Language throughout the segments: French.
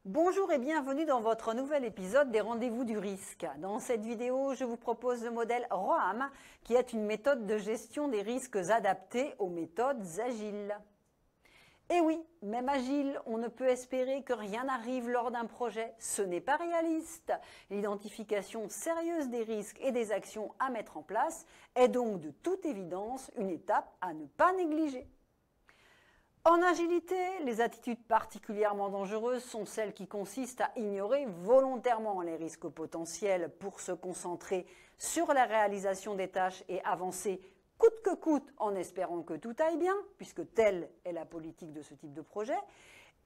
Bonjour et bienvenue dans votre nouvel épisode des Rendez-vous du risque. Dans cette vidéo, je vous propose le modèle ROAM, qui est une méthode de gestion des risques adaptée aux méthodes agiles. Et oui, même agile, on ne peut espérer que rien n'arrive lors d'un projet. Ce n'est pas réaliste. L'identification sérieuse des risques et des actions à mettre en place est donc de toute évidence une étape à ne pas négliger. En agilité, les attitudes particulièrement dangereuses sont celles qui consistent à ignorer volontairement les risques potentiels pour se concentrer sur la réalisation des tâches et avancer coûte que coûte en espérant que tout aille bien, puisque telle est la politique de ce type de projet,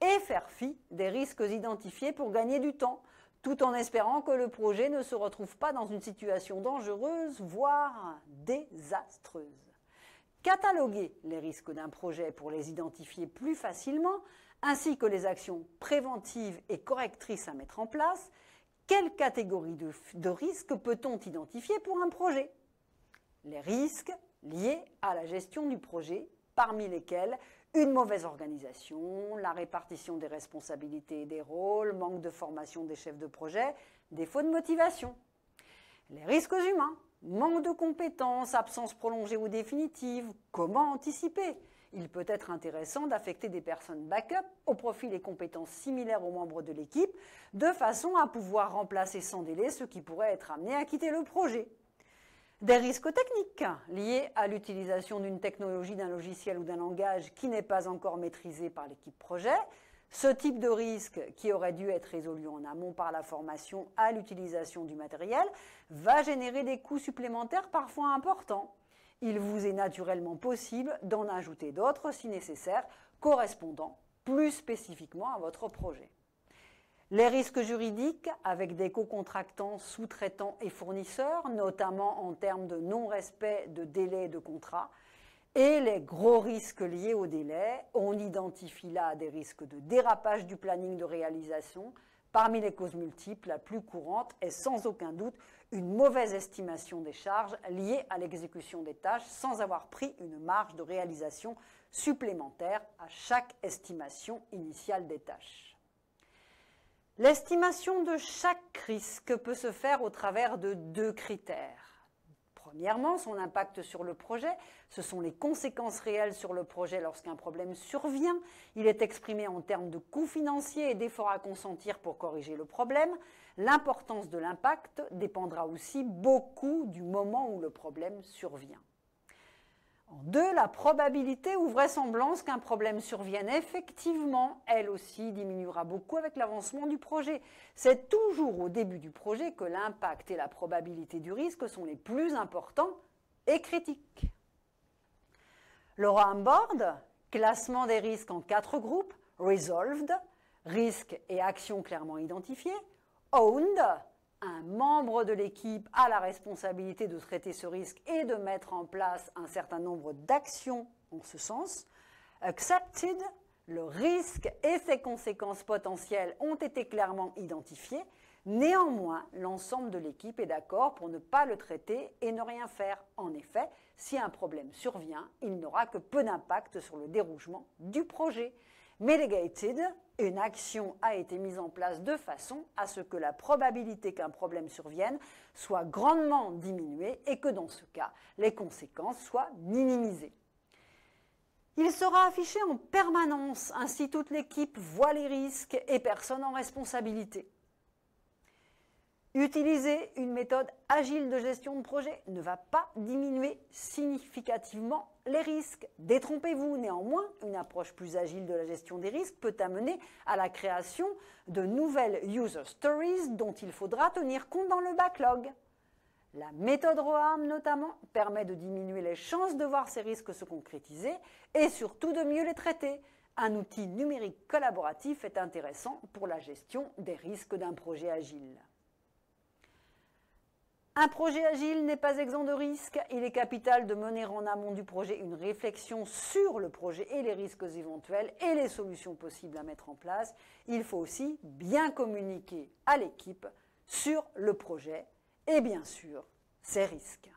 et faire fi des risques identifiés pour gagner du temps, tout en espérant que le projet ne se retrouve pas dans une situation dangereuse, voire désastreuse. Cataloguer les risques d'un projet pour les identifier plus facilement, ainsi que les actions préventives et correctrices à mettre en place, quelle catégorie de risques peut-on identifier pour un projet? Les risques liés à la gestion du projet, parmi lesquels une mauvaise organisation, la répartition des responsabilités et des rôles, manque de formation des chefs de projet, défaut de motivation. Les risques humains, manque de compétences, absence prolongée ou définitive, comment anticiper? Il peut être intéressant d'affecter des personnes backup au profit des compétences similaires aux membres de l'équipe, de façon à pouvoir remplacer sans délai ceux qui pourraient être amenés à quitter le projet. Des risques techniques liés à l'utilisation d'une technologie, d'un logiciel ou d'un langage qui n'est pas encore maîtrisé par l'équipe projet. Ce type de risque, qui aurait dû être résolu en amont par la formation à l'utilisation du matériel, va générer des coûts supplémentaires parfois importants. Il vous est naturellement possible d'en ajouter d'autres si nécessaire, correspondant plus spécifiquement à votre projet. Les risques juridiques avec des co-contractants, sous-traitants et fournisseurs, notamment en termes de non-respect de délais de contrat, et les gros risques liés au délai, on identifie là des risques de dérapage du planning de réalisation. Parmi les causes multiples, la plus courante est sans aucun doute une mauvaise estimation des charges liées à l'exécution des tâches sans avoir pris une marge de réalisation supplémentaire à chaque estimation initiale des tâches. L'estimation de chaque risque peut se faire au travers de deux critères. Premièrement, son impact sur le projet, ce sont les conséquences réelles sur le projet lorsqu'un problème survient. Il est exprimé en termes de coûts financiers et d'efforts à consentir pour corriger le problème. L'importance de l'impact dépendra aussi beaucoup du moment où le problème survient. En deux, la probabilité ou vraisemblance qu'un problème survienne effectivement, elle aussi, diminuera beaucoup avec l'avancement du projet. C'est toujours au début du projet que l'impact et la probabilité du risque sont les plus importants et critiques. Le ROAM Board, classement des risques en 4 groupes, Resolved, risques et actions clairement identifiées, Owned, un membre de l'équipe a la responsabilité de traiter ce risque et de mettre en place un certain nombre d'actions en ce sens. Accepted, le risque et ses conséquences potentielles ont été clairement identifiées. Néanmoins, l'ensemble de l'équipe est d'accord pour ne pas le traiter et ne rien faire. En effet, si un problème survient, il n'aura que peu d'impact sur le déroulement du projet. Mitigated, une action a été mise en place de façon à ce que la probabilité qu'un problème survienne soit grandement diminuée et que dans ce cas, les conséquences soient minimisées. Il sera affiché en permanence, ainsi toute l'équipe voit les risques et personne en responsabilité. Utiliser une méthode agile de gestion de projet ne va pas diminuer significativement les risques. Détrompez-vous, néanmoins, une approche plus agile de la gestion des risques peut amener à la création de nouvelles user stories dont il faudra tenir compte dans le backlog. La méthode ROAM, notamment, permet de diminuer les chances de voir ces risques se concrétiser et surtout de mieux les traiter. Un outil numérique collaboratif est intéressant pour la gestion des risques d'un projet agile. Un projet agile n'est pas exempt de risques. Il est capital de mener en amont du projet une réflexion sur le projet et les risques éventuels et les solutions possibles à mettre en place. Il faut aussi bien communiquer à l'équipe sur le projet et bien sûr ses risques.